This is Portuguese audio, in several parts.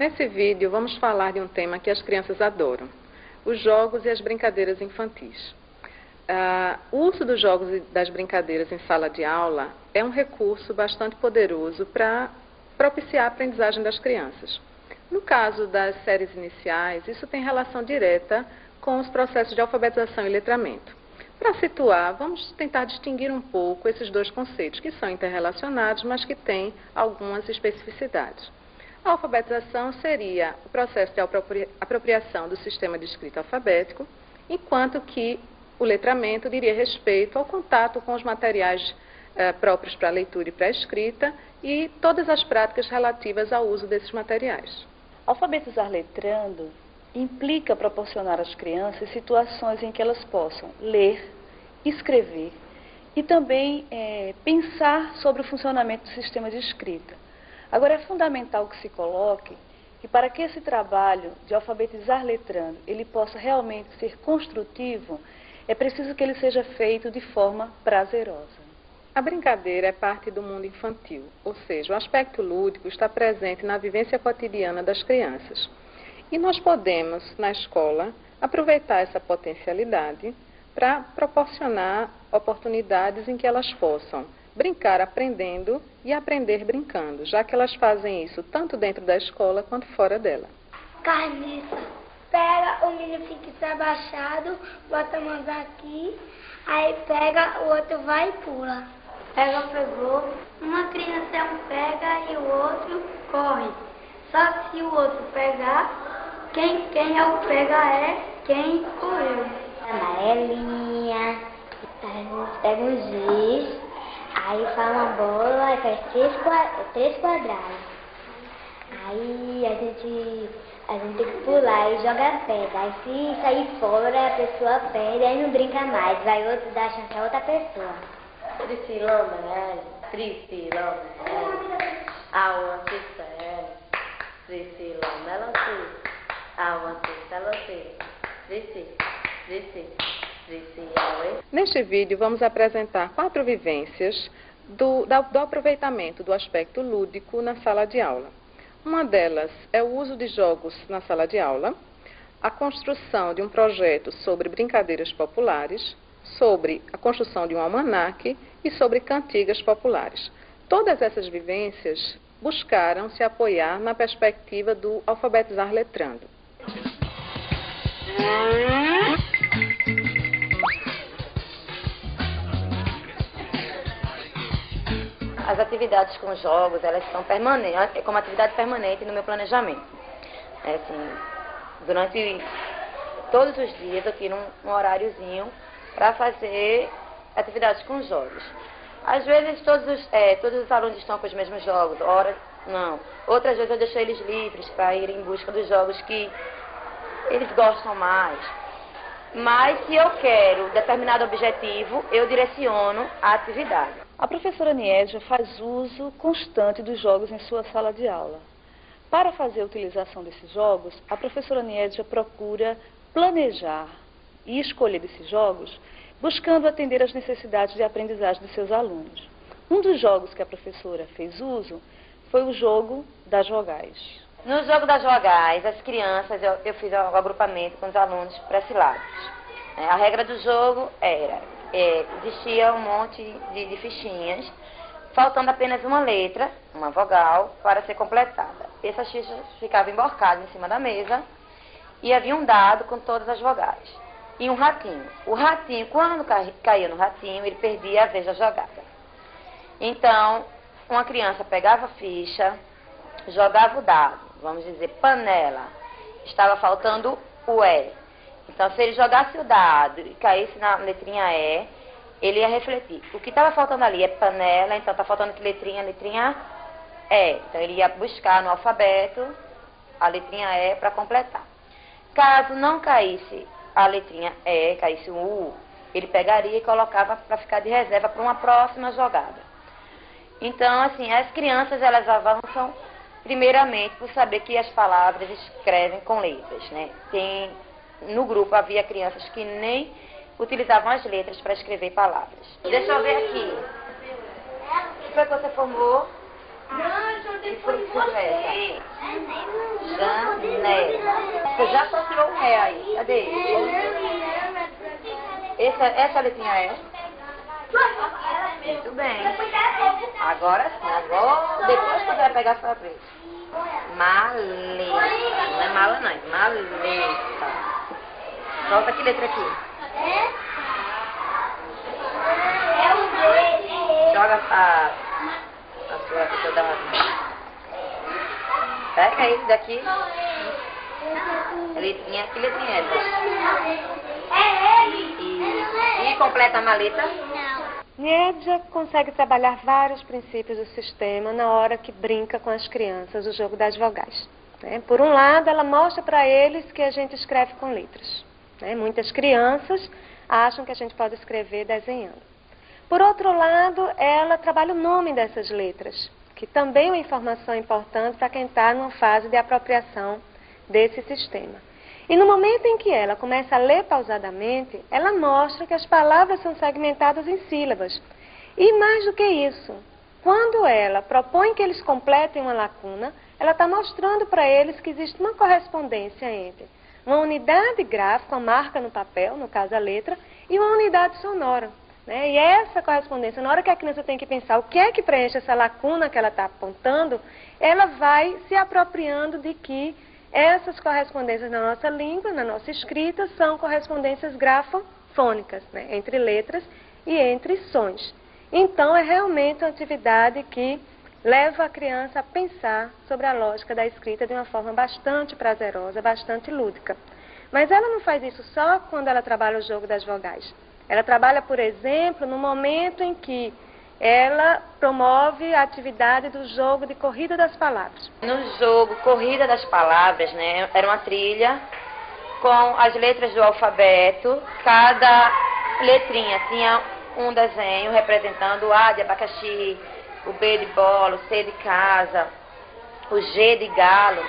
Nesse vídeo, vamos falar de um tema que as crianças adoram: os jogos e as brincadeiras infantis. O uso dos jogos e das brincadeiras em sala de aula é um recurso bastante poderoso para propiciar a aprendizagem das crianças. No caso das séries iniciais, isso tem relação direta com os processos de alfabetização e letramento. Para situar, vamos tentar distinguir um pouco esses dois conceitos, que são interrelacionados, mas que têm algumas especificidades. A alfabetização seria o processo de apropriação do sistema de escrita alfabético, enquanto que o letramento diria respeito ao contato com os materiais próprios para a leitura e para a escrita e todas as práticas relativas ao uso desses materiais. Alfabetizar letrando implica proporcionar às crianças situações em que elas possam ler, escrever e também pensar sobre o funcionamento do sistema de escrita. Agora, é fundamental que se coloque que para que esse trabalho de alfabetizar letrando ele possa realmente ser construtivo, é preciso que ele seja feito de forma prazerosa. A brincadeira é parte do mundo infantil, ou seja, o aspecto lúdico está presente na vivência cotidiana das crianças. E nós podemos, na escola, aproveitar essa potencialidade para proporcionar oportunidades em que elas possam brincar aprendendo e aprender brincando, já que elas fazem isso tanto dentro da escola quanto fora dela. Carniça. Pega, o menino fica abaixado, bota a mão aqui, aí pega, o outro vai e pula. Pega, pegou. Uma criança é um pega e o outro corre. Só que se o outro pegar, quem é o pega é quem correu. Amarelinha, a gente pega um giz, aí faz uma bola, aí faz três quadrados. Aí a gente tem que pular e jogar pedra. Aí se sair fora, a pessoa perde, aí não brinca mais. Vai outro dar chance a outra pessoa. Priscila, aonde será? Priscila, Neste vídeo, vamos apresentar 4 vivências do aproveitamento do aspecto lúdico na sala de aula. Uma delas é o uso de jogos na sala de aula, a construção de um projeto sobre brincadeiras populares, sobre a construção de um almanaque e sobre cantigas populares. Todas essas vivências buscaram se apoiar na perspectiva do alfabetizar letrando. As atividades com jogos, elas são permanentes, como atividade permanente no meu planejamento. Assim, durante todos os dias eu tiro um horáriozinho para fazer atividades com jogos. Às vezes todos os alunos estão com os mesmos jogos, não. Outras vezes eu deixo eles livres para ir em busca dos jogos que eles gostam mais. Mas se eu quero determinado objetivo, eu direciono a atividade. A professora Niésia faz uso constante dos jogos em sua sala de aula. Para fazer a utilização desses jogos, a professora Niésia procura planejar e escolher esses jogos, buscando atender às necessidades de aprendizagem dos seus alunos. Um dos jogos que a professora fez uso foi o jogo das vogais. No jogo das vogais, as crianças, eu fiz um agrupamento com os alunos pré-silábicos. A regra do jogo existia um monte de fichinhas, faltando apenas uma letra, uma vogal, para ser completada. Essas fichas ficavam emborcadas em cima da mesa e havia um dado com todas as vogais. E um ratinho. O ratinho, quando caía no ratinho, ele perdia a vez da jogada. Então, uma criança pegava a ficha, jogava o dado, vamos dizer, panela. Estava faltando o E. Então, se ele jogasse o dado e caísse na letrinha E, ele ia refletir. O que estava faltando ali é panela, então está faltando que letrinha? Letrinha E. Então, ele ia buscar no alfabeto a letrinha E para completar. Caso não caísse a letrinha E, caísse o U, ele pegaria e colocava para ficar de reserva para uma próxima jogada. Então, assim, as crianças, elas avançam primeiramente por saber que as palavras escrevem com letras, né? No grupo havia crianças que nem utilizavam as letras para escrever palavras. Deixa eu ver aqui. O que foi que você formou? Não, eu só depois de você. Você já associou um Ré aí. Cadê ele? Essa letrinha é? Muito bem. Agora sim. Agora, depois que você vai pegar a sua vez. Maleta. Não é mala não, é maleta. Solta que letra aqui? Joga a sua dama. Pega esse daqui. Letrinha, que letrinha é essa? E completa a maleta. Nietzsche consegue trabalhar vários princípios do sistema na hora que brinca com as crianças o jogo das vogais. Por um lado, ela mostra para eles que a gente escreve com letras. Muitas crianças acham que a gente pode escrever desenhando. Por outro lado, ela trabalha o nome dessas letras, que também é uma informação importante para quem está numa fase de apropriação desse sistema. E no momento em que ela começa a ler pausadamente, ela mostra que as palavras são segmentadas em sílabas. E mais do que isso, quando ela propõe que eles completem uma lacuna, ela está mostrando para eles que existe uma correspondência entre uma unidade gráfica, uma marca no papel, no caso a letra, e uma unidade sonora. E essa correspondência, na hora que a criança tem que pensar o que é que preenche essa lacuna que ela está apontando, ela vai se apropriando de que essas correspondências na nossa língua, na nossa escrita, são correspondências grafofônicas, entre letras e entre sons. Então, é realmente uma atividade que leva a criança a pensar sobre a lógica da escrita de uma forma bastante prazerosa, bastante lúdica. Mas ela não faz isso só quando ela trabalha o jogo das vogais. Ela trabalha, por exemplo, no momento em que ela promove a atividade do jogo de corrida das palavras. No jogo Corrida das Palavras, era uma trilha com as letras do alfabeto. Cada letrinha tinha um desenho representando o A de abacaxi, o B de bola, o C de casa, o G de galo.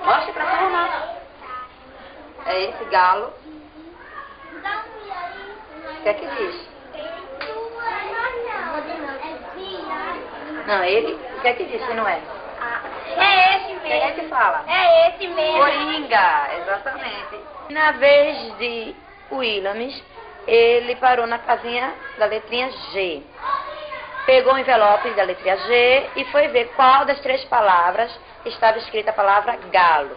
Mostra pra turma. É esse galo. O que é que diz? Não, ele, o que é que diz que não é? É esse mesmo. Quem é que fala? É esse mesmo. Coringa, exatamente. Na vez de Williams, ele parou na casinha da letrinha G. Pegou o envelope da letra G e foi ver qual das 3 palavras estava escrita a palavra galo.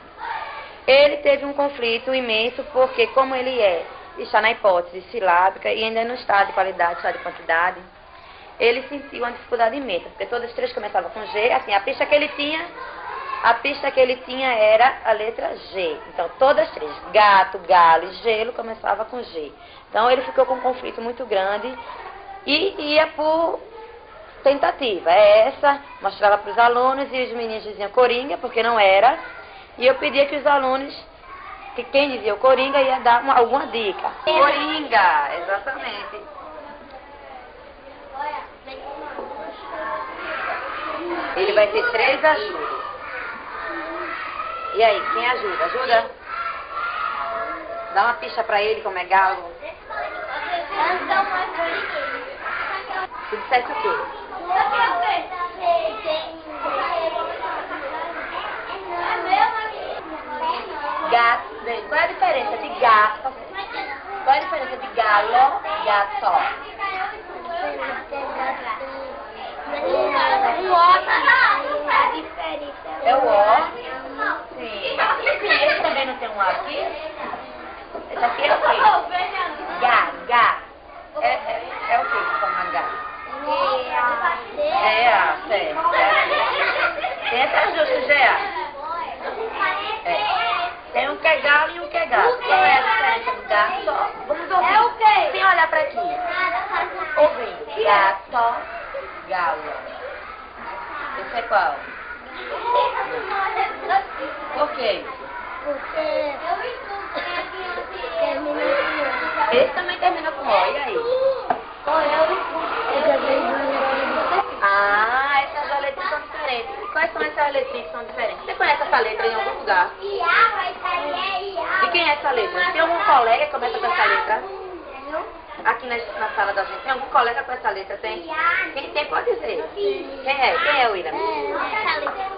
Ele teve um conflito imenso porque, como ele está na hipótese silábica e ainda não está de qualidade, está de quantidade, ele sentiu uma dificuldade imensa, porque todas as 3 começavam com G, assim, a pista que ele tinha era a letra G. Então, todas as 3, gato, galo e gelo, começava com G. Então, ele ficou com um conflito muito grande e ia por tentativa. Essa, mostrava para os alunos e os meninos diziam Coringa, porque não era. E eu pedia que os alunos, que quem dizia o Coringa ia dar alguma dica. Coringa, exatamente. Ele vai ter 3 ajudas. E aí, quem ajuda? Ajuda? Dá uma pista pra ele como é galo. Tu disseste o quê? Gato. Qual é a diferença de gato? Qual é a diferença de galo e gato? É o O? Sim. Esse também não tem um O aqui? Esse aqui é o quê? Gá. É o quê que forma H? Certo. Tem essas duas, Gea? Tem um que é galo e um que é gato. Qual é a diferença do gato? Vamos ouvir. É o quê? Sem olhar pra aqui. Ouvindo. Gato, galo. Esse é qual? Por quê? Porque termina com Esse também termina com O. E aí? Ah, essas letras são diferentes. E quais são essas letrinhas que são diferentes? Você conhece essa letra em algum lugar? E quem é essa letra? Tem algum colega que começa com essa letra? Aqui na sala da gente. Tem algum colega com essa letra? Tem? Quem tem Pode dizer. Quem é? Quem é, William?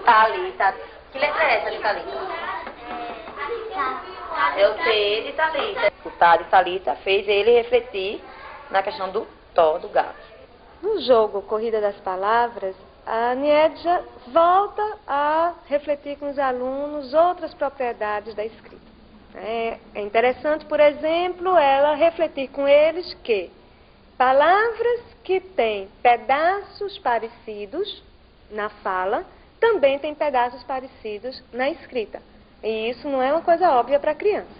Thalita. Que letra é essa de Thalita? É o T de Thalita. O Tá de Thalita fez ele refletir na questão do tó do gato. No jogo Corrida das Palavras, a Niedja volta a refletir com os alunos outras propriedades da escrita. É interessante, por exemplo, ela refletir com eles que palavras que têm pedaços parecidos na fala também têm pedaços parecidos na escrita. E isso não é uma coisa óbvia para a criança.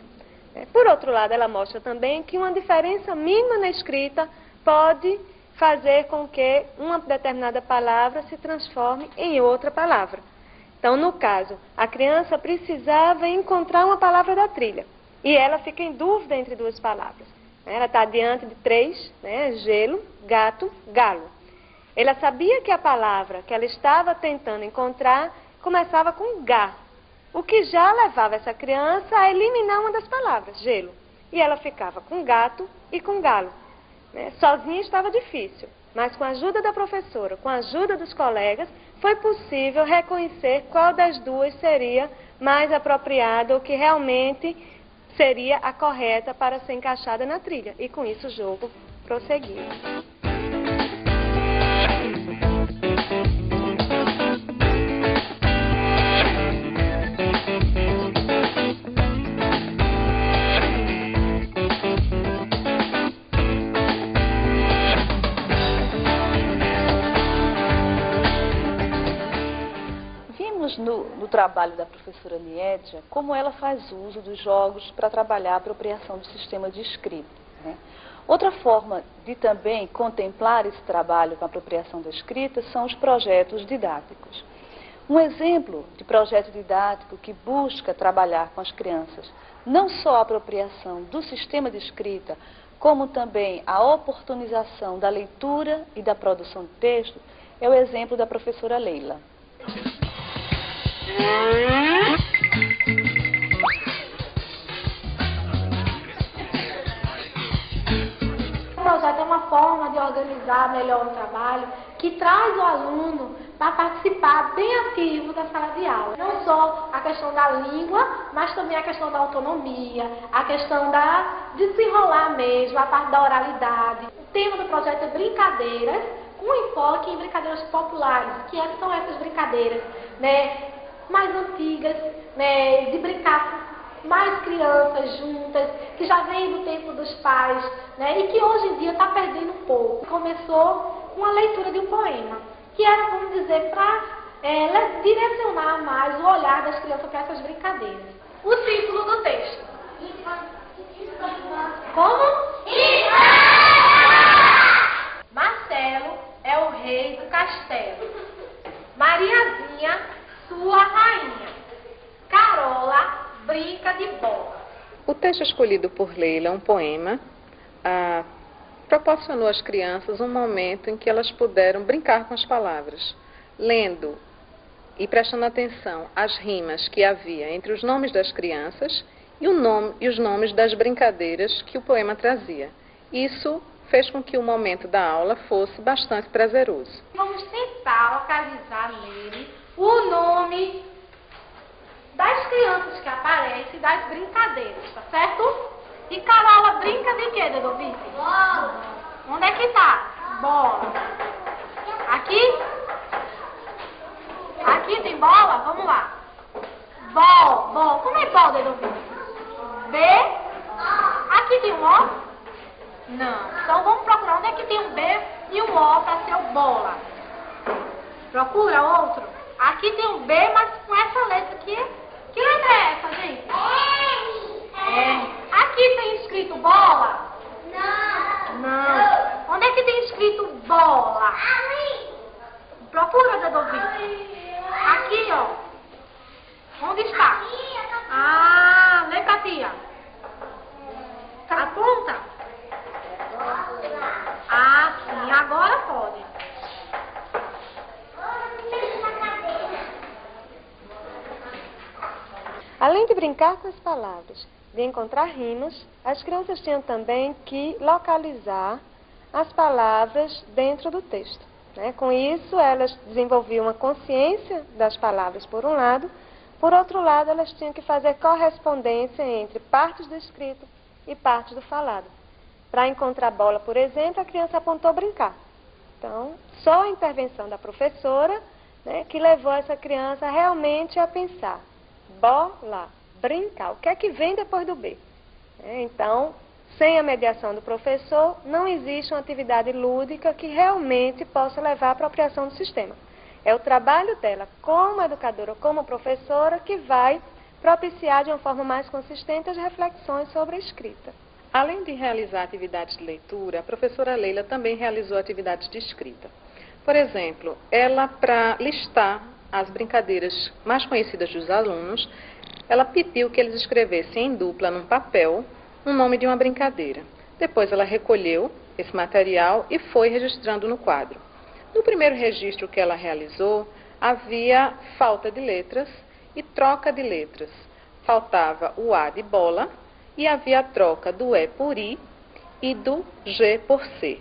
Por outro lado, ela mostra também que uma diferença mínima na escrita pode fazer com que uma determinada palavra se transforme em outra palavra. Então, no caso, a criança precisava encontrar uma palavra da trilha. E ela fica em dúvida entre duas palavras. Ela está diante de 3, gelo, gato, galo. Ela sabia que a palavra que ela estava tentando encontrar começava com Gá, o que já levava essa criança a eliminar uma das palavras, gelo. E ela ficava com gato e com galo. Sozinha estava difícil, mas com a ajuda da professora, com a ajuda dos colegas, foi possível reconhecer qual das duas seria mais apropriada ou que realmente seria a correta para ser encaixada na trilha. E com isso o jogo prosseguiu. No trabalho da professora Niedja, como ela faz uso dos jogos para trabalhar a apropriação do sistema de escrita. Outra forma de também contemplar esse trabalho com a apropriação da escrita são os projetos didáticos. Um exemplo de projeto didático que busca trabalhar com as crianças não só a apropriação do sistema de escrita, como também a oportunização da leitura e da produção de texto, é o exemplo da professora Leila. O projeto é uma forma de organizar melhor o trabalho, que traz o aluno para participar bem ativo da sala de aula. Não só a questão da língua, mas também a questão da autonomia, a questão de desenrolar mesmo, a parte da oralidade. O tema do projeto é brincadeiras, com enfoque em brincadeiras populares, que são essas brincadeiras, mais antigas, de brincar com mais crianças juntas, que já vem do tempo dos pais, e que hoje em dia está perdendo um pouco. Começou com a leitura de um poema, que era, vamos dizer, para direcionar mais o olhar das crianças para essas brincadeiras. O título do texto. Como? Marcelo é o rei do castelo. Mariazinha, sua rainha. Carola brinca de bola. O texto escolhido por Leila, um poema, proporcionou às crianças um momento em que elas puderam brincar com as palavras, lendo e prestando atenção às rimas que havia entre os nomes das crianças e os nomes das brincadeiras que o poema trazia. Isso fez com que o momento da aula fosse bastante prazeroso. Vamos tentar localizar nele o nome das crianças que aparecem, das brincadeiras, tá certo? E Carola brinca de quê, Dedovice? Bola. Onde é que tá? Bola. Aqui? Aqui tem bola? Vamos lá. Bola. Como é bola, Dedovice? B. Aqui tem um O? Não. Então vamos procurar onde é que tem um B e um O para ser o bola. Procura outro. Aqui tem um B, mas com essa letra aqui. Que letra é essa, gente? R. Aqui tem escrito bola? Não. Onde é que tem escrito bola? Procura, Dedovice. Aqui, ó. Onde está? Lê pra tia. Aponta. Sim. Agora pode. Além de brincar com as palavras, de encontrar rimas, as crianças tinham também que localizar as palavras dentro do texto. né? Com isso, elas desenvolviam uma consciência das palavras, por um lado. Por outro lado, elas tinham que fazer correspondência entre partes do escrito e partes do falado. Para encontrar bola, por exemplo, a criança apontou brincar. Então, só a intervenção da professora, né, que levou essa criança realmente a pensar. Bola, brincar. O que é que vem depois do B? Então, sem a mediação do professor, não existe uma atividade lúdica que realmente possa levar à apropriação do sistema. É o trabalho dela, como educadora, como professora, que vai propiciar de uma forma mais consistente as reflexões sobre a escrita. Além de realizar atividades de leitura, a professora Leila também realizou atividades de escrita. Por exemplo, ela, para listar as brincadeiras mais conhecidas dos alunos, ela pediu que eles escrevessem em dupla num papel o nome de uma brincadeira. Depois ela recolheu esse material e foi registrando no quadro. No primeiro registro que ela realizou, havia falta de letras e troca de letras. Faltava o A de bola e havia a troca do E por I e do G por C.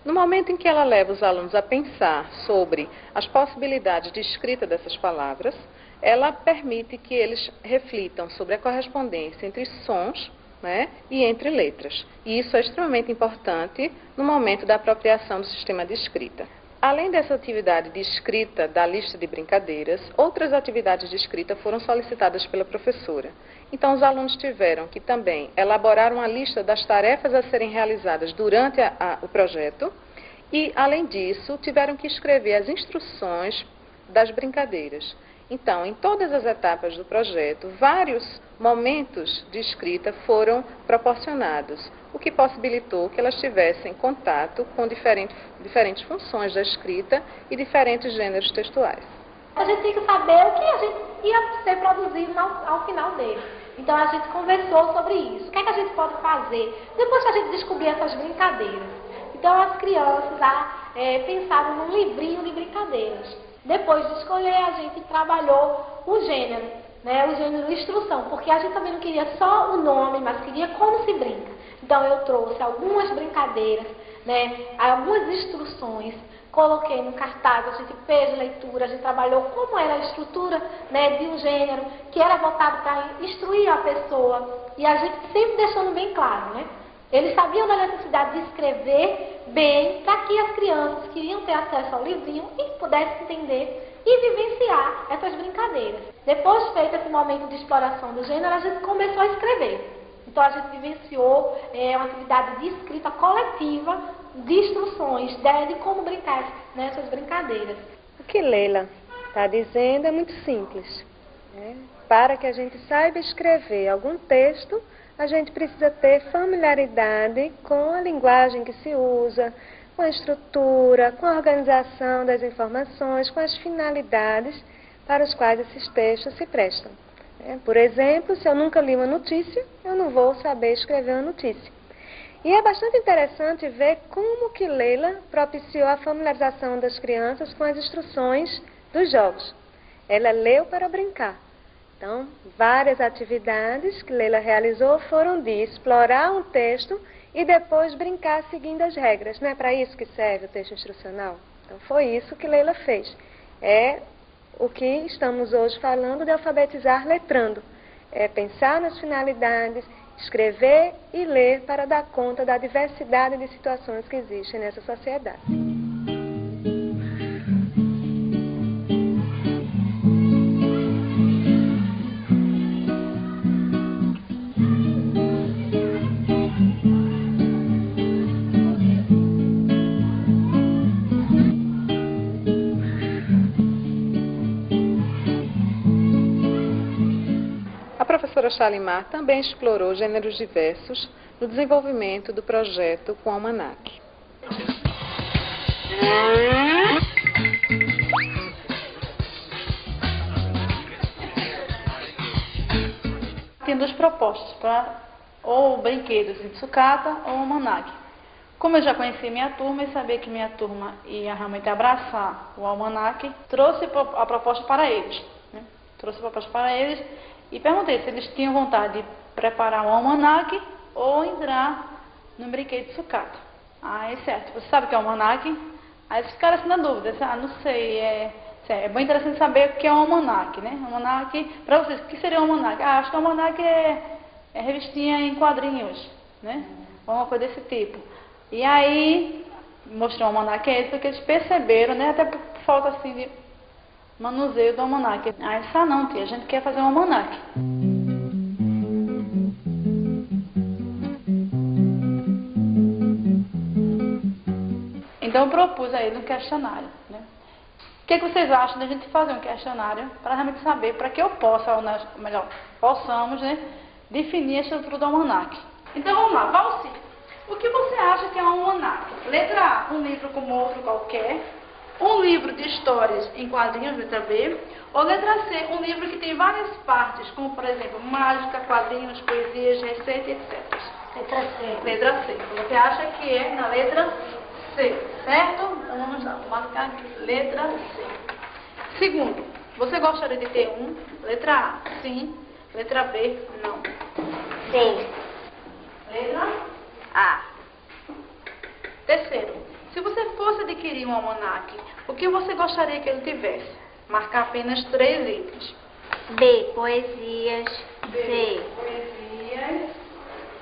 No momento em que ela leva os alunos a pensar sobre as possibilidades de escrita dessas palavras, ela permite que eles reflitam sobre a correspondência entre sons, né, e entre letras. E isso é extremamente importante no momento da apropriação do sistema de escrita. Além dessa atividade de escrita da lista de brincadeiras, outras atividades de escrita foram solicitadas pela professora. Então, os alunos tiveram que também elaborar uma lista das tarefas a serem realizadas durante o projeto e, além disso, tiveram que escrever as instruções das brincadeiras. Então, em todas as etapas do projeto, vários momentos de escrita foram proporcionados, o que possibilitou que elas tivessem contato com diferentes funções da escrita e diferentes gêneros textuais. A gente tem que saber o que a gente ia ser produzido ao final dele. Então, a gente conversou sobre isso. O que é que a gente pode fazer depois que a gente descobrir essas brincadeiras? Então, as crianças pensaram num livrinho de brincadeiras. Depois de escolher, a gente trabalhou o gênero, né, o gênero instrução, porque a gente também não queria só o nome, mas queria como se brinca. Então, eu trouxe algumas brincadeiras, né, algumas instruções, coloquei no cartaz, a gente fez leitura, a gente trabalhou como era a estrutura, né, de um gênero, que era voltado para instruir a pessoa, e a gente sempre deixando bem claro, né? Eles sabiam da necessidade de escrever bem para que as crianças que iriam ter acesso ao livrinho e pudessem entender e vivenciar essas brincadeiras. Depois de feito esse momento de exploração do gênero, a gente começou a escrever. Então a gente vivenciou uma atividade de escrita coletiva de instruções, de como brincar nessas brincadeiras. O que Leila está dizendo é muito simples, né? Para que a gente saiba escrever algum texto, a gente precisa ter familiaridade com a linguagem que se usa, com a estrutura, com a organização das informações, com as finalidades para as quais esses textos se prestam. Por exemplo, se eu nunca li uma notícia, eu não vou saber escrever uma notícia. E é bastante interessante ver como que Leila propiciou a familiarização das crianças com as instruções dos jogos. Ela leu para brincar. Então, várias atividades que Leila realizou foram de explorar um texto e depois brincar seguindo as regras. Não é para isso que serve o texto instrucional? Então, foi isso que Leila fez. É o que estamos hoje falando de alfabetizar letrando. É pensar nas finalidades, escrever e ler para dar conta da diversidade de situações que existem nessa sociedade. A professora Shalimar também explorou gêneros diversos no desenvolvimento do projeto com o almanaque. Tem duas propostas, ou brinquedos em sucata ou almanaque. Como eu já conheci minha turma e sabia que minha turma ia realmente abraçar o almanaque, trouxe a proposta para eles. Trouxe a proposta para eles e perguntei se eles tinham vontade de preparar um almanaque ou entrar no brinquedo de sucata. Aí, certo, você sabe o que é almanaque? Aí eles ficaram assim na dúvida, assim, não sei, é bem interessante saber o que é um almanaque, né? Almanaque, para vocês, o que seria um almanaque? Acho que um almanaque é revistinha em quadrinhos, né? Ou uma coisa desse tipo. E aí, mostrei um almanaque a eles, porque eles perceberam, né? Até por falta assim de manuseio do almanaque. Aí disse, não, tia, a gente quer fazer um almanaque. Então eu propus a ele um questionário, né? O que vocês acham da gente fazer um questionário para realmente saber, para que eu possa, ou nós, melhor, possamos, né, definir a estrutura do almanaque. Então vamos lá, Valci, o que você acha que é um almanaque? Letra A, um livro como outro qualquer. Um livro de histórias em quadrinhos, letra B. Ou letra C, um livro que tem várias partes, como por exemplo, mágica, quadrinhos, poesias, receitas, etc. Letra C. Letra C. Você acha que é na letra C, certo? Então vamos lá, vou marcar aqui. Letra C. Segundo, você gostaria de ter um? Letra A, sim. Letra B, não. Sim. Letra A. Terceiro, se você fosse adquirir um almanaque, o que você gostaria que ele tivesse? Marcar apenas 3 itens. B. Poesias. B. C. Poesias.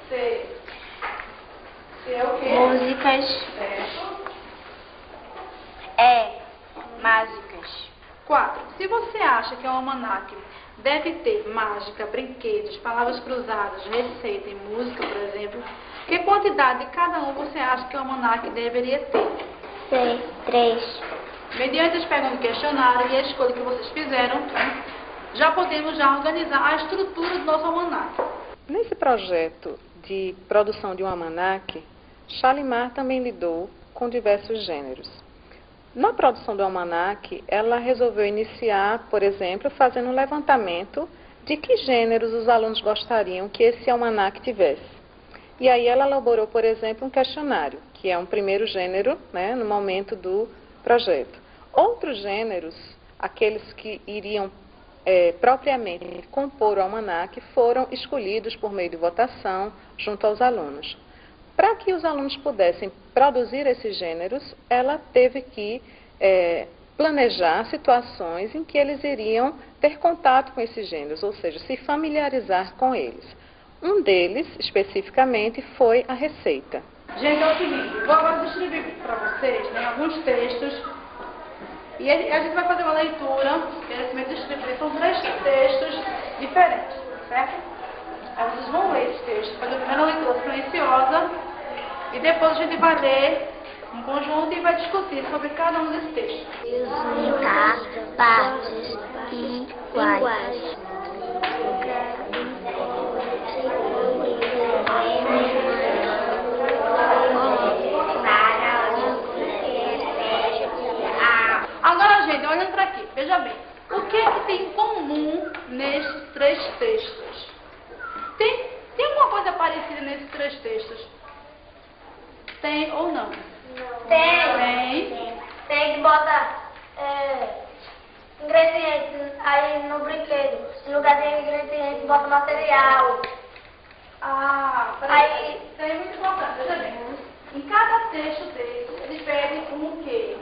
C. C é o quê? Músicas. Certo. E. Mágicas. 4. Se você acha que o almanaque deve ter mágica, brinquedos, palavras cruzadas, receita e música, por exemplo, que quantidade de cada um você acha que o almanaque deveria ter? C. 3. Mediante as perguntas do questionário e a escolha que vocês fizeram, já podemos organizar a estrutura do nosso almanaque. Nesse projeto de produção de um almanaque, Shalimar também lidou com diversos gêneros. Na produção do almanaque, ela resolveu iniciar, por exemplo, fazendo um levantamento de que gêneros os alunos gostariam que esse almanaque tivesse. E aí ela elaborou, por exemplo, um questionário, que é um primeiro gênero, né, no momento do projeto. Outros gêneros, aqueles que iriam propriamente compor o almanaque, foram escolhidos por meio de votação junto aos alunos. Para que os alunos pudessem produzir esses gêneros, ela teve que planejar situações em que eles iriam ter contato com esses gêneros, ou seja, se familiarizar com eles. Um deles, especificamente, foi a receita. Gente, é o seguinte, vou agora distribuir para vocês, né, alguns textos, e a gente vai fazer uma leitura, distribuir, são 3 textos diferentes, certo? Aí vocês vão ler esses textos, fazer a primeira leitura silenciosa, e depois a gente vai ler em conjunto e vai discutir sobre cada um desses textos. Juntar partes iguais. Agora, gente, olhando para aqui, veja bem, o que é que tem em comum nesses 3 textos? Tem alguma coisa parecida nesses 3 textos? Tem ou não? Tem que botar ingredientes aí no brinquedo. No lugar de ingredientes, bota material. Aí tem muito importante, veja bem. Em cada texto desse, eles pedem um quê?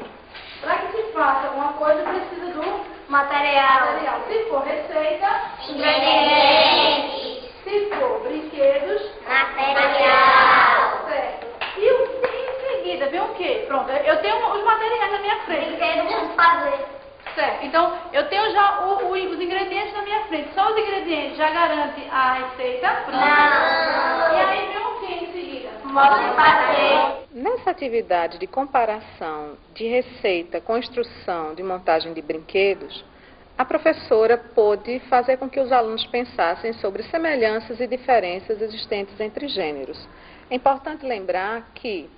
Para que se faça alguma coisa, precisa do Material. Se for receita, Ingredientes. se for brinquedos, Material. certo. E em seguida, vem o quê? Pronto, eu tenho os materiais na minha frente. Brinquedo vamos fazer. Certo, então eu tenho já os ingredientes na minha frente. Só os ingredientes já garantem a receita? Pronto. Não. E aí vem o quê em seguida? Vamos fazer. Nessa atividade de comparação de receita com instrução de montagem de brinquedos, a professora pôde fazer com que os alunos pensassem sobre semelhanças e diferenças existentes entre gêneros. É importante lembrar que,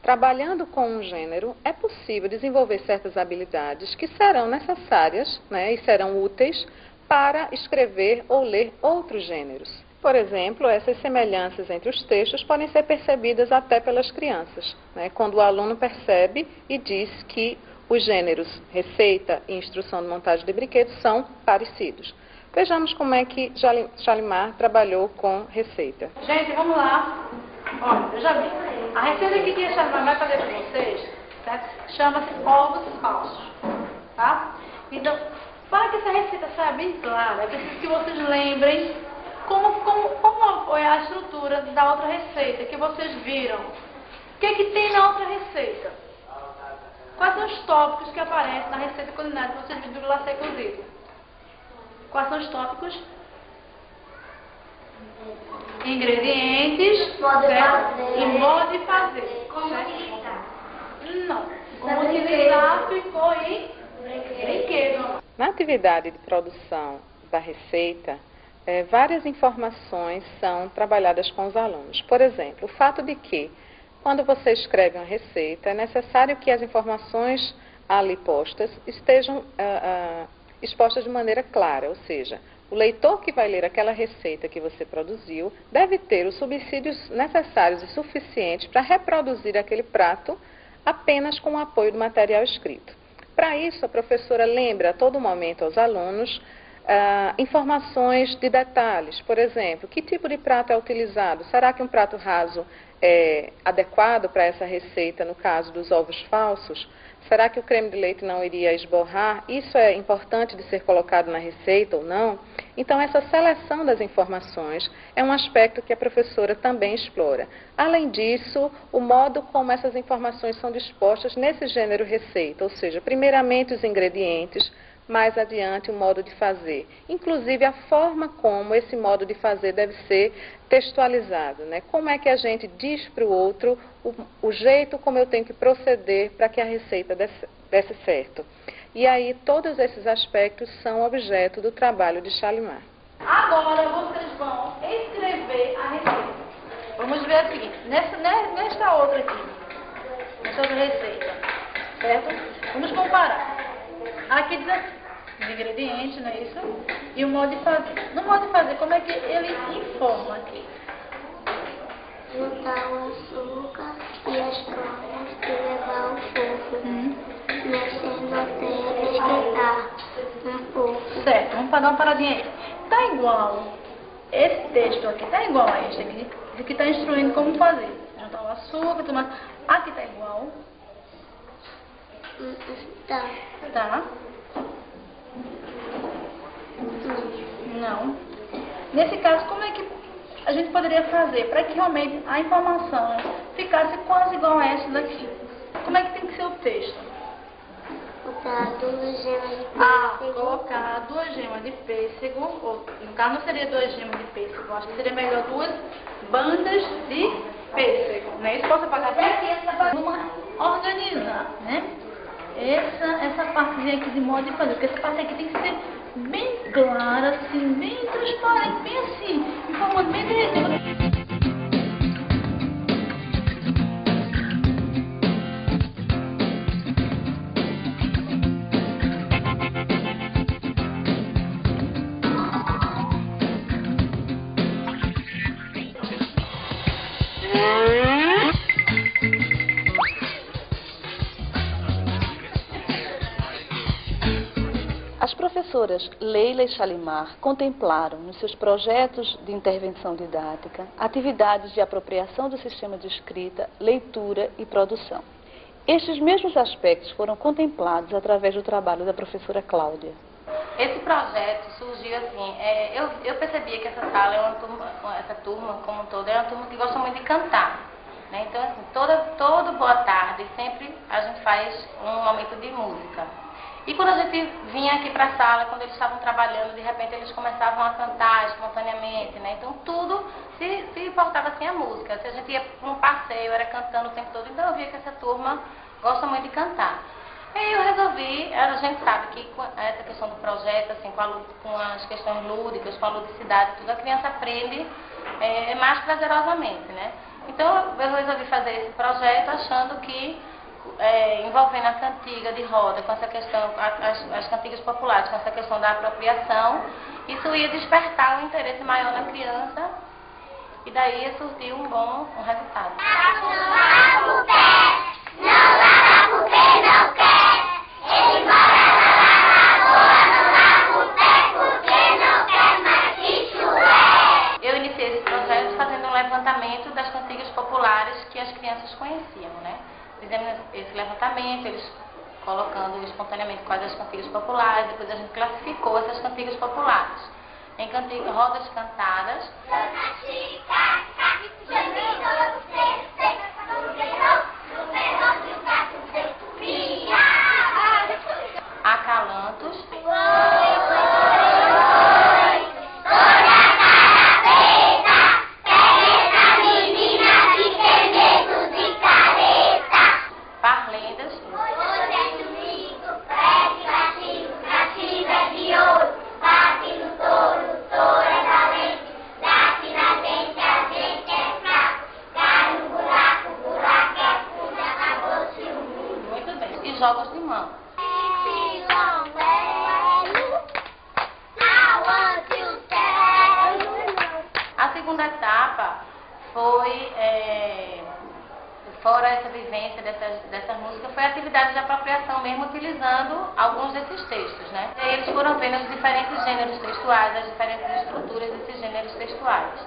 trabalhando com um gênero, é possível desenvolver certas habilidades que serão necessárias, né, e serão úteis para escrever ou ler outros gêneros. Por exemplo, essas semelhanças entre os textos podem ser percebidas até pelas crianças, né, quando o aluno percebe e diz que os gêneros receita e instrução de montagem de brinquedos são parecidos. Vejamos como é que Shalimar trabalhou com receita. Gente, vamos lá. Olha, veja bem. A receita que Shalimar vai fazer para vocês certo? Chama-se ovos falsos, tá? Então, para que essa receita seja bem clara, é preciso que vocês lembrem como foi a estrutura da outra receita que vocês viram. O que tem na outra receita? Quais são os tópicos que aparecem na receita culinária que vocês viram do glacê cozido? Quais são os tópicos? Ingredientes, certo? E modo de fazer. Como utilizar? Não. Como utilizar ficou em brinquedo. Na atividade de produção da receita, várias informações são trabalhadas com os alunos. Por exemplo, o fato de que, quando você escreve uma receita, é necessário que as informações ali postas estejam expostas de maneira clara, ou seja, o leitor que vai ler aquela receita que você produziu deve ter os subsídios necessários e suficientes para reproduzir aquele prato apenas com o apoio do material escrito. Para isso, a professora lembra a todo momento aos alunos informações de detalhes. Por exemplo, que tipo de prato é utilizado? Será que um prato raso é adequado para essa receita, no caso dos ovos falsos? Será que o creme de leite não iria esborrar? Isso é importante de ser colocado na receita ou não? Então, essa seleção das informações é um aspecto que a professora também explora. Além disso, o modo como essas informações são dispostas nesse gênero receita, ou seja, primeiramente os ingredientes, mais adiante o modo de fazer. Inclusive a forma como esse modo de fazer deve ser textualizado, né? Como é que a gente diz para o outro o jeito como eu tenho que proceder para que a receita desse certo. E aí todos esses aspectos são objeto do trabalho de Shalimar. Agora vocês vão escrever a receita. Vamos ver a seguinte, nesta outra aqui, nesta outra receita, certo? Vamos comparar. Aqui diz assim, os ingredientes, não é isso? E o modo de fazer. No modo de fazer, como é que ele informa aqui? Juntar o açúcar e as coisas e levar ao fogo. Mexendo até esquentar um pouco. Certo, vamos dar uma paradinha aí. Tá igual, esse texto aqui tá igual a este aqui, que está instruindo como fazer. Juntar o açúcar, tomar. Aqui tá igual. Tá. Tá? Não. Nesse caso, como é que a gente poderia fazer para que realmente a informação ficasse quase igual a essa daqui? Como é que tem que ser o texto? Botar 2 gemas de pêssego. Colocar 2 gemas de pêssego, ou no caso não seria 2 gemas de pêssego, acho que seria melhor 2 bandas de pêssego, não é isso? Posso apagar aqui? Vamos organizar, né? Essa partezinha aqui de modo de fazer, porque essa parte aqui tem que ser bem clara, assim, bem transparente, bem assim, informando bem direitinho. As professoras Leila e Shalimar contemplaram nos seus projetos de intervenção didática atividades de apropriação do sistema de escrita, leitura e produção. Estes mesmos aspectos foram contemplados através do trabalho da professora Cláudia. Esse projeto surgiu assim, eu percebia que essa sala é uma turma, essa turma como um todo, é uma turma que gosta muito de cantar. Né? Então, assim, toda boa tarde, sempre a gente faz um momento de música. E quando a gente vinha aqui para a sala, quando eles estavam trabalhando, de repente eles começavam a cantar espontaneamente, né? Então tudo se voltava assim a música. Se a gente ia para um passeio, era cantando o tempo todo, então eu via que essa turma gosta muito de cantar. E aí eu resolvi, a gente sabe que com essa questão do projeto, assim, com as questões lúdicas, com a ludicidade, tudo, a criança aprende mais prazerosamente, né? Então eu resolvi fazer esse projeto achando que envolvendo a cantiga de roda, com essa questão, as cantigas populares, com essa questão da apropriação, isso ia despertar um interesse maior na criança e daí ia surtir um bom resultado. Não lava o pé, não lava porque não quer. Ele mora na lagoa, não lava o pé porque não quer, mas isso é. Eu iniciei esse projeto fazendo um levantamento das cantigas populares que as crianças conheciam, né? fizemos esse levantamento, eles colocando espontaneamente quais as cantigas populares, depois a gente classificou essas cantigas populares em rodas cantadas. Acalantos. Parlendas. Muito bem. E jogos de mão. A segunda etapa foi, fora essa vivência dessa música, foi a atividade de apropriação mesmo, utilizando alguns desses textos, né? E eles foram vendo os diferentes gêneros textuais, as diferentes estruturas desses gêneros textuais,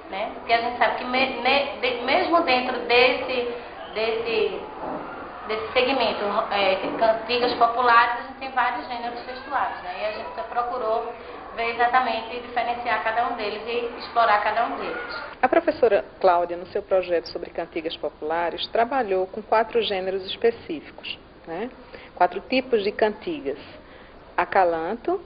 né? Porque a gente sabe que mesmo dentro desse segmento, cantigas populares, a gente tem vários gêneros textuais, né? E a gente procurou ver exatamente, diferenciar cada um deles e explorar cada um deles. A professora Cláudia, no seu projeto sobre cantigas populares, trabalhou com 4 gêneros específicos, né? 4 tipos de cantigas: acalanto,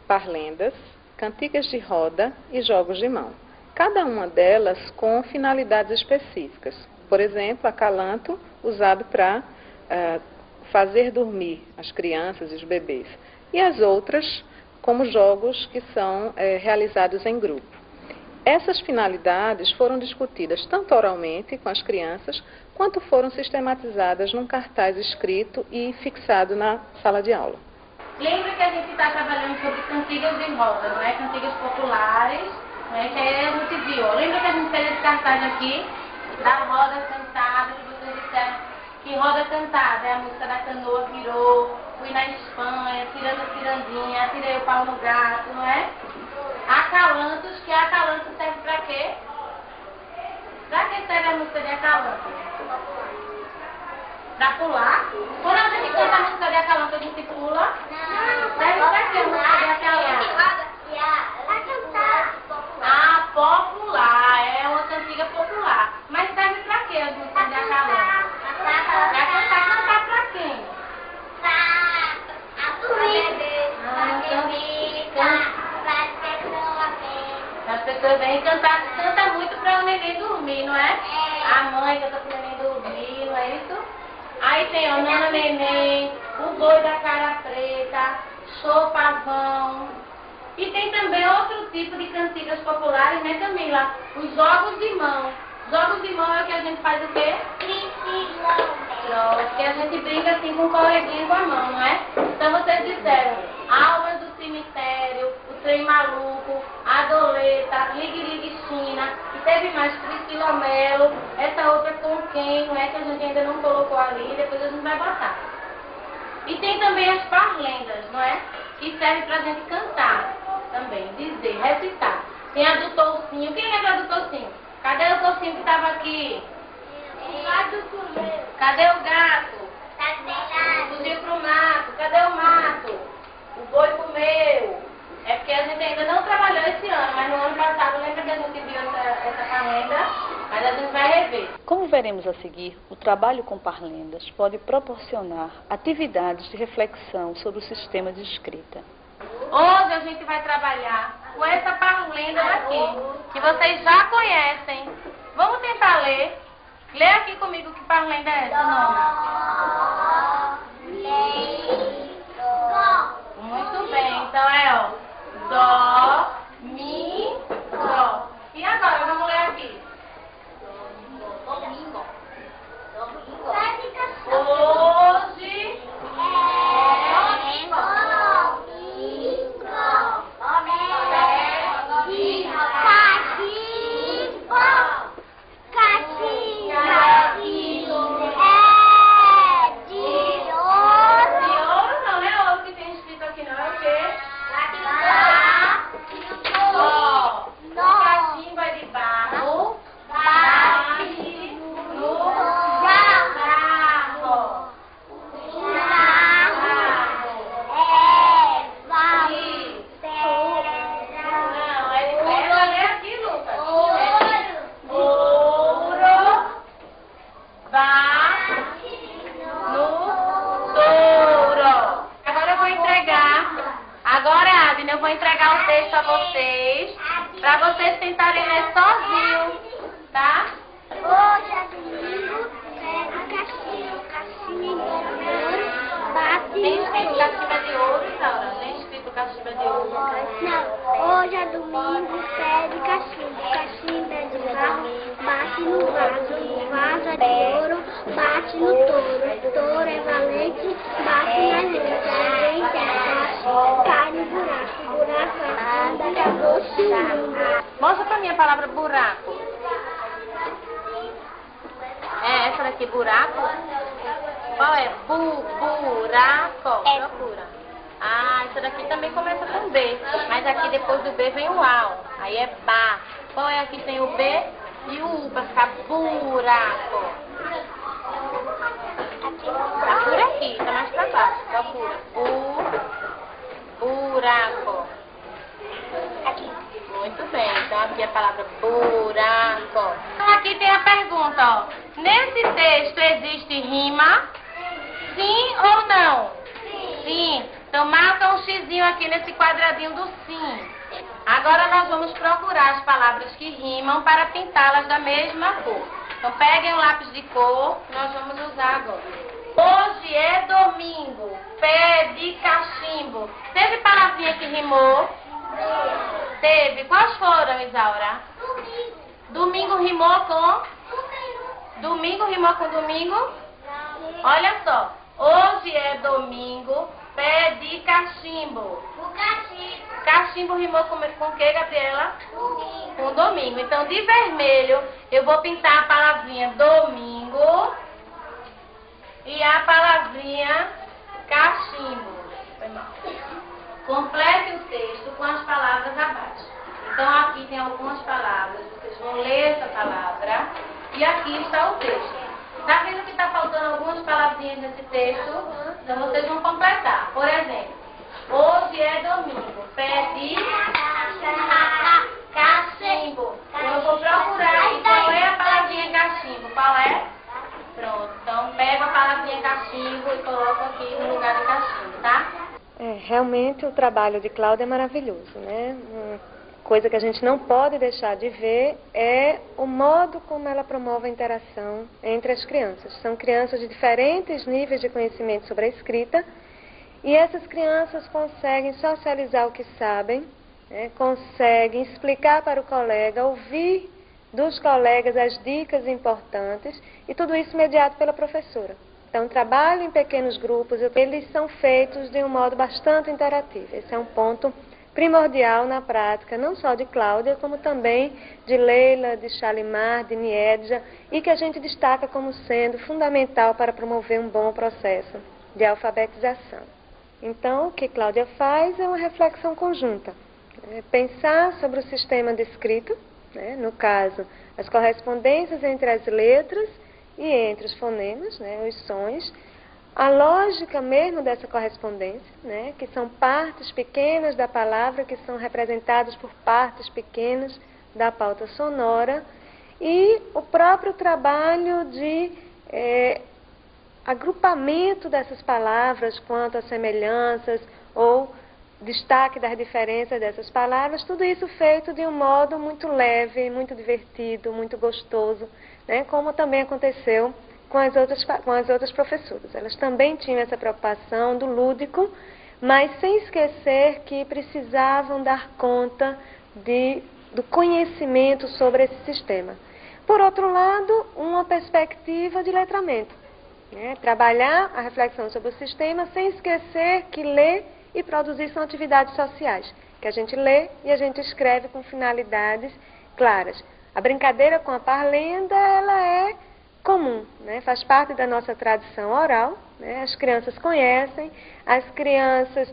parlendas, cantigas de roda e jogos de mão. Cada uma delas com finalidades específicas. Por exemplo, acalanto, usado para fazer dormir as crianças e os bebês. E as outras como jogos que são realizados em grupo. Essas finalidades foram discutidas tanto oralmente com as crianças, quanto foram sistematizadas num cartaz escrito e fixado na sala de aula. Lembra que a gente está trabalhando sobre cantigas de roda, não é? Cantigas populares, né? Que aí a gente viu. Lembra que a gente fez esse cartaz aqui, da roda cantada, que vocês disseram que roda cantada é a música da canoa virou, fui na Espanha, tirando a cirandinha, tirei o pau no gato, não é? Acalantos, que acalanto serve pra quê? Pra que serve a música de acalanto? Pra pular? Quando a gente canta a música de acalanto, a gente pula? Não. Serve pra quê a música de acalanto? Pra cantar. Ah, popular, é uma cantiga popular. Mas serve pra quê as músicas de acalanto? Pra cantar pra quem? As pessoas vêm cantar, canta muito para o neném dormir, não é? A mãe canta para o neném dormir, não é isso? Aí tem o Nana Neném, o Boi da Cara Preta, Show Pavão. E tem também outro tipo de cantigas populares, né, Camila? Os jogos de mão. Jogos de mão é o que a gente faz o quê? Pronto, que a gente brinca assim com o coleguinha com a mão, não é? Então vocês disseram Almas do Cemitério, o Trem Maluco, a Doleta, Ligue China, e teve mais Priscila Melo, essa outra com quem, não é? Que a gente ainda não colocou ali, depois a gente vai botar. E tem também as parlendas, não é? Que serve pra gente cantar também, dizer, recitar. Tem a do Toucinho, quem lembra do Toucinho? Cadê o Toucinho que estava aqui? Cadê o gato? Fugiu pro mato. Cadê o mato? O boi comeu. É porque a gente ainda não trabalhou esse ano, mas no ano passado, lembra que a gente viu essa parlenda? Mas a gente vai rever. Como veremos a seguir, o trabalho com parlendas pode proporcionar atividades de reflexão sobre o sistema de escrita. Hoje a gente vai trabalhar com essa parlenda daqui, que vocês já conhecem. Vamos tentar ler. Lê aqui comigo que parlenda é essa, nome. Muito bem, então é ó, Dó, Mi, Dó. E agora, vamos ler aqui. Hoje vou entregar o texto a vocês, para vocês tentarem ler sozinho, tá? Hoje é domingo, pega o cachimbo de ouro, bate Tem no escrito touro. cachimba de ouro, Isaura? Tem escrito cachimba de ouro? Não, hoje é domingo, pede cachimbo é de barro, bate no vaso é de ouro, bate no touro é valente, bate na gente, a gente abaixa, cai no buraco é funda, acabou-se o mundo. Mostra pra mim a palavra buraco. É essa daqui, buraco? Qual é? Buraco. Procura. Ah, essa daqui também começa com B, mas aqui depois do B vem o A, ó. Aí é ba. Qual é aqui? Tem o B e o U, pra ficar buraco. Procura aqui, tá mais pra baixo. Procura. Buraco. Muito bem, então aqui a palavra buraco. Então aqui tem a pergunta, ó. Nesse texto existe rima? Sim ou não? Sim. Então marca um xizinho aqui nesse quadradinho do sim. Agora nós vamos procurar as palavras que rimam para pintá-las da mesma cor. Então peguem um lápis de cor, nós vamos usar agora. Hoje é domingo, pé de cachimbo. Teve palavrinha que rimou? Teve. Quais foram, Isaura? Domingo rimou com? Domingo rimou com domingo? Olha só. Hoje é domingo, pé de cachimbo. O cachimbo. Cachimbo rimou com o que, Gabriela? Com domingo. Então, de vermelho, eu vou pintar a palavrinha domingo e a palavrinha cachimbo. Foi mal. Complete o texto com as palavras abaixo. Então, aqui tem algumas palavras. Vocês vão ler essa palavra. E aqui está o texto. Tá vendo que está faltando algumas palavrinhas nesse texto? Então, vocês vão completar. Por exemplo, hoje é domingo. Pé de cachimbo. Eu vou procurar aqui qual é a palavrinha cachimbo. Qual é? Pronto. Então, pega a palavrinha cachimbo e coloca aqui no lugar de cachimbo, tá? Realmente o trabalho de Cláudia é maravilhoso, né? Uma coisa que a gente não pode deixar de ver é o modo como ela promove a interação entre as crianças. São crianças de diferentes níveis de conhecimento sobre a escrita e essas crianças conseguem socializar o que sabem, né? Conseguem explicar para o colega, ouvir dos colegas as dicas importantes e tudo isso mediado pela professora. Então, trabalho em pequenos grupos, eles são feitos de um modo bastante interativo. Esse é um ponto primordial na prática, não só de Cláudia, como também de Leila, de Shalimar, de Niedja, e que a gente destaca como sendo fundamental para promover um bom processo de alfabetização. Então, o que Cláudia faz é uma reflexão conjunta. Pensar sobre o sistema de escrita, né? No caso, as correspondências entre as letras e entre os fonemas, né, os sons, a lógica mesmo dessa correspondência, né, que são partes pequenas da palavra, que são representadas por partes pequenas da pauta sonora, e o próprio trabalho de agrupamento dessas palavras quanto às semelhanças ou destaque das diferenças dessas palavras, tudo isso feito de um modo muito leve, muito divertido, muito gostoso, né? Como também aconteceu com as outras professoras. Elas também tinham essa preocupação do lúdico, mas sem esquecer que precisavam dar conta do conhecimento sobre esse sistema. Por outro lado, uma perspectiva de letramento, né? Trabalhar a reflexão sobre o sistema sem esquecer que ler e produzir são atividades sociais, que a gente lê e a gente escreve com finalidades claras. A brincadeira com a parlenda, ela é comum, né? Faz parte da nossa tradição oral, né? As crianças conhecem, as crianças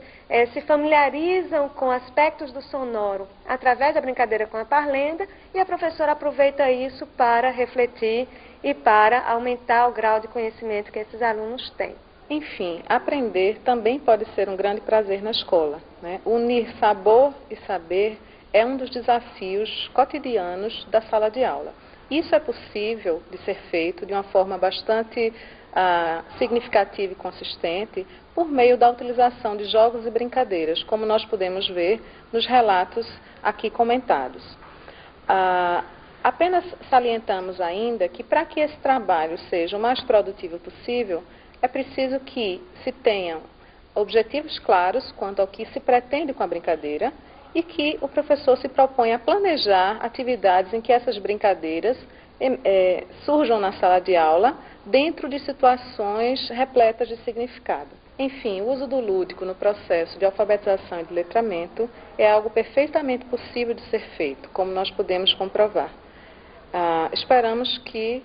se familiarizam com aspectos do sonoro através da brincadeira com a parlenda e a professora aproveita isso para refletir e para aumentar o grau de conhecimento que esses alunos têm. Enfim, aprender também pode ser um grande prazer na escola, né? Unir sabor e saber é um dos desafios cotidianos da sala de aula. Isso é possível de ser feito de uma forma bastante significativa e consistente por meio da utilização de jogos e brincadeiras, como nós podemos ver nos relatos aqui comentados. Apenas salientamos ainda que para que esse trabalho seja o mais produtivo possível, é preciso que se tenham objetivos claros quanto ao que se pretende com a brincadeira e que o professor se proponha a planejar atividades em que essas brincadeiras surjam na sala de aula dentro de situações repletas de significado. Enfim, o uso do lúdico no processo de alfabetização e de letramento é algo perfeitamente possível de ser feito, como nós podemos comprovar. Esperamos que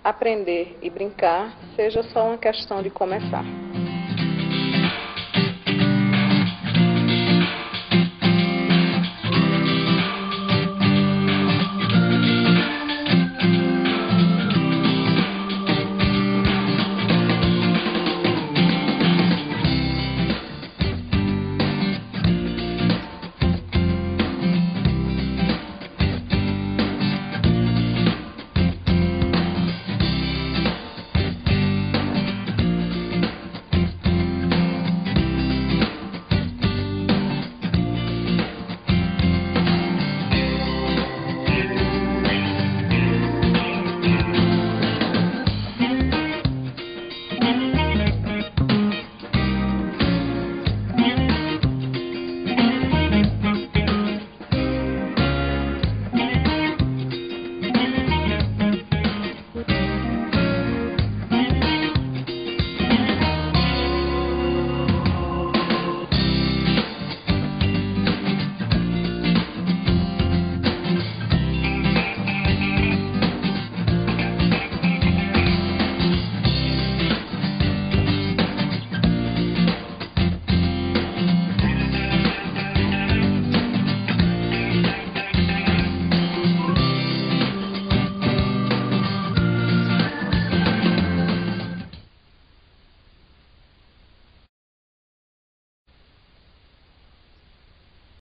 aprender e brincar seja só uma questão de começar.